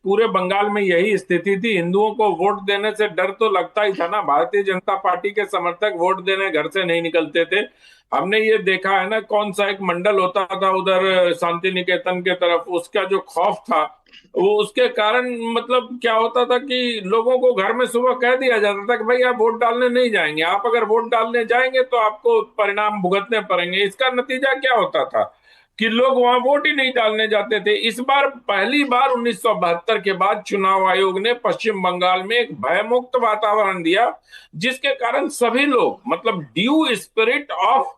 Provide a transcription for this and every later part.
पूरे बंगाल में यही स्थिति थी। हिंदुओं को वोट देने से डर तो लगता ही था ना। भारतीय जनता पार्टी के समर्थक वोट देने घर से नहीं निकलते थे। हमने ये देखा है ना, कौन सा एक मंडल होता था उधर शांति निकेतन के तरफ, उसका जो खौफ था वो उसके कारण मतलब क्या होता था कि लोगों को घर में सुबह कह दिया जाता था कि भाई आप वोट डालने नहीं जाएंगे, आप अगर वोट डालने जाएंगे तो आपको परिणाम भुगतने पड़ेंगे। इसका नतीजा क्या होता था कि लोग वहां वोट ही नहीं डालने जाते थे। इस बार पहली बार 1972 के बाद चुनाव आयोग ने पश्चिम बंगाल में एक भयमुक्त वातावरण दिया, जिसके कारण सभी लोग मतलब ड्यू स्पिरिट ऑफ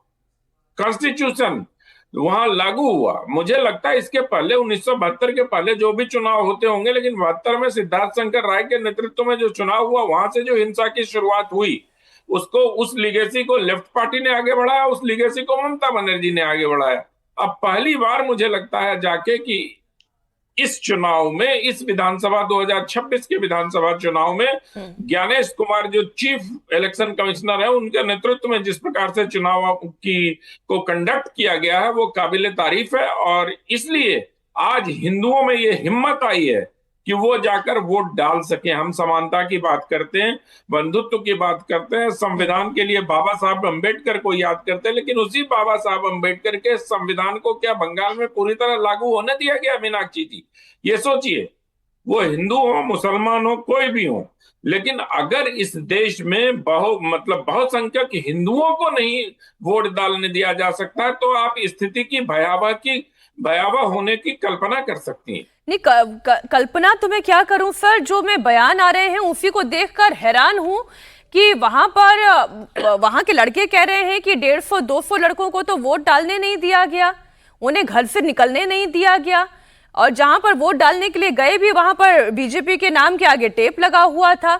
कॉन्स्टिट्यूशन वहां लागू हुआ। मुझे लगता है इसके पहले 1972 के पहले जो भी चुनाव होते होंगे, लेकिन 72 में सिद्धार्थ शंकर राय के नेतृत्व में जो चुनाव हुआ वहां से जो हिंसा की शुरुआत हुई, उसको उस लिगेसी को लेफ्ट पार्टी ने आगे बढ़ाया, उस लिगेसी को ममता बनर्जी ने आगे बढ़ाया। अब पहली बार मुझे लगता है जाके कि इस चुनाव में, इस विधानसभा 2026 के विधानसभा चुनाव में ज्ञानेश कुमार जो चीफ इलेक्शन कमिश्नर है, उनके नेतृत्व में जिस प्रकार से चुनाव की को कंडक्ट किया गया है वो काबिले तारीफ है। और इसलिए आज हिंदुओं में ये हिम्मत आई है कि वो जाकर वोट डाल सके। हम समानता की बात करते हैं, बंधुत्व की बात करते हैं, संविधान के लिए बाबा साहब अम्बेडकर को याद करते हैं, लेकिन उसी बाबा साहब अम्बेडकर के संविधान को क्या बंगाल में पूरी तरह लागू होने दिया गया? मीनाक्षी जी, ये सोचिए, वो हिंदू हो, मुसलमान हो, कोई भी हो, लेकिन अगर इस देश में बहुसंख्यक हिंदुओं को नहीं वोट डालने दिया जा सकता तो आप स्थिति की भयावह होने की कल्पना कर सकती हैं। नहीं, कल्पना तो मैं क्या करूं सर, जो मैं बयान आ रहे हैं उसी को देखकर हैरान हूं कि वहां के लड़के कह रहे हैं कि 150-200 लड़कों को तो वोट डालने नहीं दिया गया, उन्हें घर से निकलने नहीं दिया गया, और जहां पर वोट डालने के लिए गए भी वहां पर बीजेपी के नाम के आगे टेप लगा हुआ था।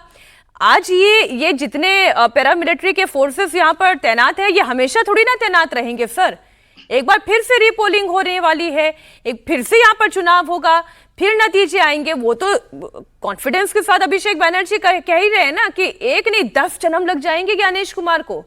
आज ये जितने पैरामिलिट्री के फोर्सेस यहाँ पर तैनात है, ये हमेशा थोड़ी ना तैनात रहेंगे सर। एक बार फिर से रीपोलिंग होने वाली है, एक फिर से यहाँ पर चुनाव होगा, फिर नतीजे आएंगे। वो तो कॉन्फिडेंस के साथ अभिषेक बैनर्जी कह ही रहे हैं ना कि एक नहीं 10 जन्म लग जाएंगे ज्ञानेश कुमार को,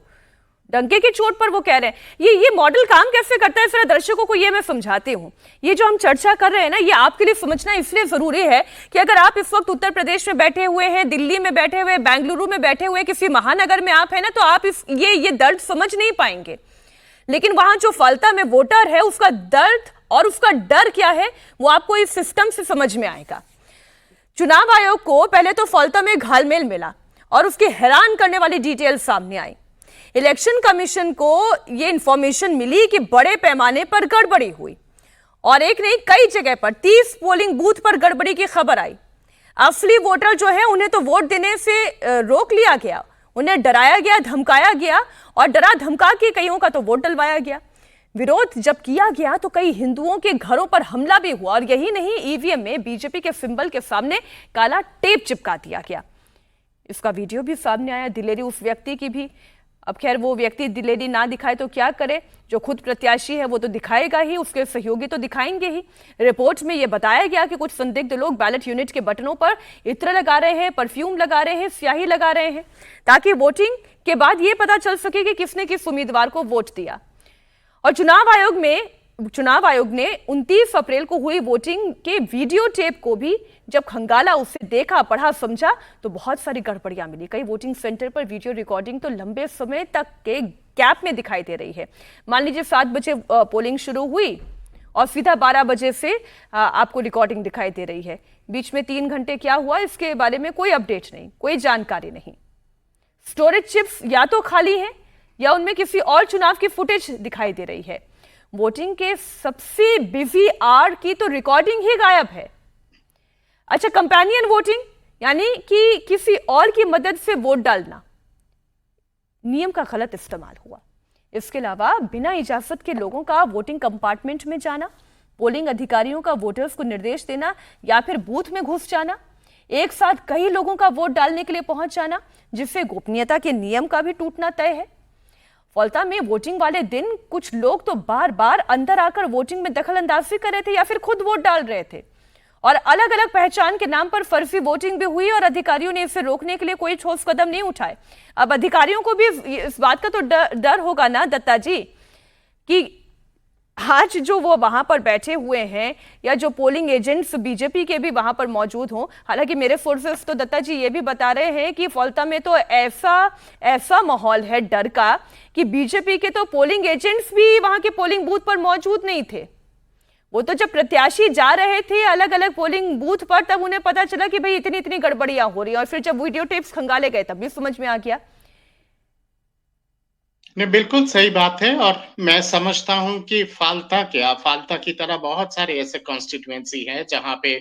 डंके की चोट पर वो कह रहे हैं। ये मॉडल काम कैसे करता है जरा दर्शकों को ये मैं समझाती हूँ। ये जो हम चर्चा कर रहे हैं ना, ये आपके लिए समझना इसलिए जरूरी है कि अगर आप इस वक्त उत्तर प्रदेश में बैठे हुए हैं, दिल्ली में बैठे हुए, बेंगलुरु में बैठे हुए, किसी महानगर में आप है ना, तो आप ये दर्द समझ नहीं पाएंगे। लेकिन वहां जो फलता में वोटर है, उसका दर्द और उसका डर क्या है वो आपको इस सिस्टम से समझ में आएगा। चुनाव आयोग को पहले तो फलता में घालमेल मिला और उसकी हैरान करने वाली डिटेल सामने आई। इलेक्शन कमीशन को यह इंफॉर्मेशन मिली कि बड़े पैमाने पर गड़बड़ी हुई और एक नहीं कई जगह पर 30 पोलिंग बूथ पर गड़बड़ी की खबर आई। असली वोटर जो है उन्हें तो वोट देने से रोक लिया गया, उन्हें डराया गया, धमकाया गया और डरा धमका के कईयों का तो वोट डलवाया गया। विरोध जब किया गया तो कई हिंदुओं के घरों पर हमला भी हुआ और यही नहीं, ईवीएम में बीजेपी के सिंबल के सामने काला टेप चिपका दिया गया। इसका वीडियो भी सामने आया, दिलेरी उस व्यक्ति की भी। अब खैर वो व्यक्ति दिलेरी ना दिखाए तो क्या करे, जो खुद प्रत्याशी है वो तो दिखाएगा ही, उसके सहयोगी तो दिखाएंगे ही। रिपोर्ट में ये बताया गया कि कुछ संदिग्ध लोग बैलेट यूनिट के बटनों पर इत्र लगा रहे हैं, परफ्यूम लगा रहे हैं, स्याही लगा रहे हैं, ताकि वोटिंग के बाद ये पता चल सके कि किसने किस उम्मीदवार को वोट दिया। और चुनाव आयोग ने 29 अप्रैल को हुई वोटिंग के वीडियो टेप को भी जब खंगाला, उसे देखा, पढ़ा, समझा तो बहुत सारी गड़बड़ियां मिली। कई वोटिंग सेंटर पर वीडियो रिकॉर्डिंग तो लंबे समय तक के गैप में दिखाई दे रही है। मान लीजिए 7 बजे पोलिंग शुरू हुई और सीधा 12 बजे से आपको रिकॉर्डिंग दिखाई दे रही है। बीच में 3 घंटे क्या हुआ इसके बारे में कोई अपडेट नहीं, कोई जानकारी नहीं। स्टोरेज चिप्स या तो खाली हैं या उनमें किसी और चुनाव की फुटेज दिखाई दे रही है। वोटिंग के सबसे बिजी आवर की तो रिकॉर्डिंग ही गायब है। अच्छा, कंपेनियन वोटिंग यानी कि किसी और की मदद से वोट डालना, नियम का गलत इस्तेमाल हुआ। इसके अलावा बिना इजाजत के लोगों का वोटिंग कंपार्टमेंट में जाना, पोलिंग अधिकारियों का वोटर्स को निर्देश देना या फिर बूथ में घुस जाना, एक साथ कई लोगों का वोट डालने के लिए पहुंच जाना, जिससे गोपनीयता के नियम का भी टूटना तय है। फलता में वोटिंग वाले दिन कुछ लोग तो बार बार अंदर आकर वोटिंग में दखल अंदाजी कर रहे थे या फिर खुद वोट डाल रहे थे और अलग अलग पहचान के नाम पर फर्जी वोटिंग भी हुई और अधिकारियों ने इसे रोकने के लिए कोई ठोस कदम नहीं उठाए। अब अधिकारियों को भी इस बात का तो डर होगा ना दत्ता जी कि आज जो वो वहां पर बैठे हुए हैं या जो पोलिंग एजेंट्स बीजेपी के भी वहां पर मौजूद हों, हालांकि मेरे सोर्सेस तो दत्ता जी ये भी बता रहे हैं कि फौल्ता में तो ऐसा ऐसा माहौल है डर का कि बीजेपी के तो पोलिंग एजेंट्स भी वहां के पोलिंग बूथ पर मौजूद नहीं थे। वो तो जब प्रत्याशी जा रहे थे अलग अलग पोलिंग बूथ पर, तब उन्हें पता चला कि भाई इतनी इतनी गड़बड़ियां हो रही हैं, और फिर जब वीडियो टेप्स खंगाले गए तब भी समझ में आ गया। नहीं, बिल्कुल सही बात है। और मैं समझता हूं कि फाल्ता की तरह बहुत सारे ऐसे कॉन्स्टिट्यूएंसी है जहां पे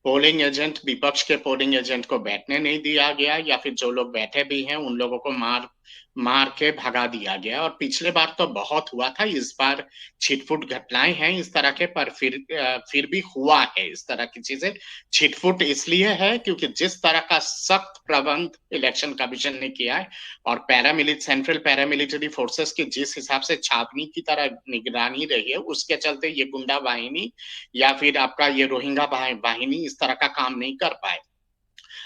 पोलिंग एजेंट, विपक्ष के पोलिंग एजेंट को बैठने नहीं दिया गया, या फिर जो लोग बैठे भी हैं उन लोगों को मार मार के भगा दिया गया। और पिछले बार तो बहुत हुआ था, इस बार छिटपुट घटनाएं हैं इस तरह के, पर फिर भी हुआ है इस तरह की चीजें। छिटपुट इसलिए है क्योंकि जिस तरह का सख्त प्रबंध इलेक्शन कमीशन ने किया है, और सेंट्रल पैरामिलिट्री फोर्सेस की जिस हिसाब से छावनी की तरह निगरानी रही है, उसके चलते ये गुंडा वाहिनी या फिर आपका ये रोहिंग्या वाहिनी इस तरह का काम नहीं कर पाए।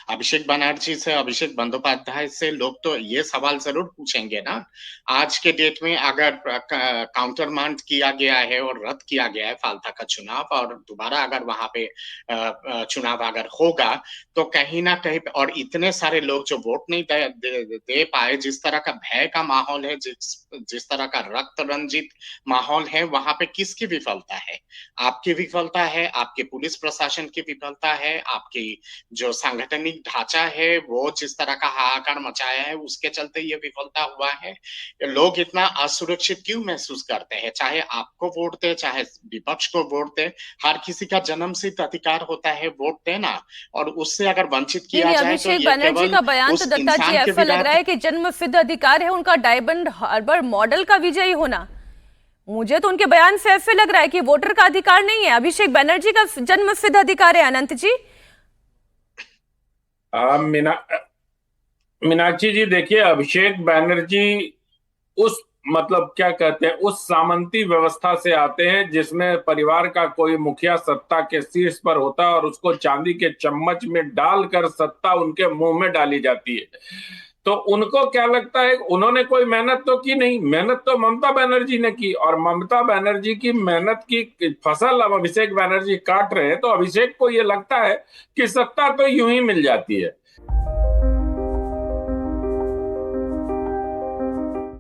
अभिषेक बनर्जी से, अभिषेक बंदोपाध्याय से लोग तो ये सवाल जरूर पूछेंगे ना, आज के डेट में अगर काउंटर मांड किया गया है और रद्द किया गया है फाल्ता का चुनाव, और दोबारा अगर वहां पे चुनाव अगर होगा, तो कहीं ना कहीं, और इतने सारे लोग जो वोट नहीं दे पाए, जिस तरह का भय का माहौल है, जिस तरह का रक्त रंजित माहौल है, वहां पे किसकी विफलता है? आपकी विफलता है, आपके पुलिस प्रशासन की विफलता है, आपकी जो सांगठनिक ढांचा है वो जिस तरह का हाहाकार मचाया है उसके चलते ये विफलता हुआ है। लोग इतना असुरक्षित क्यों महसूस करते हैं? चाहे आपको वोट दे, चाहे विपक्ष को वोट दे, हर किसी का जन्मसिद्ध अधिकार होता है वोट देना, और उससे अगर वंचित किया जाए तो अभिषेक ये बनर्जी का बयान तो दत्ता जी ऐसा लग रहा है कि जन्म सिद्ध अधिकार है उनका डायमंड हार्बर मॉडल का विजयी होना। मुझे तो उनके बयान से ऐसे लग रहा है कि वोटर का अधिकार नहीं है, अभिषेक बनर्जी का जन्म सिद्ध अधिकार है। अनंत जी। मीनाक्षी जी, देखिए, अभिषेक बैनर्जी उस, मतलब क्या कहते हैं, उस सामंती व्यवस्था से आते हैं जिसमें परिवार का कोई मुखिया सत्ता के शीर्ष पर होता है और उसको चांदी के चम्मच में डालकर सत्ता उनके मुंह में डाली जाती है। तो उनको क्या लगता है, उन्होंने कोई मेहनत तो की नहीं, मेहनत तो ममता बनर्जी ने की, और ममता बनर्जी की मेहनत की फसल अब अभिषेक बनर्जी काट रहे हैं। तो अभिषेक को ये लगता है कि सत्ता तो यूं ही मिल जाती है।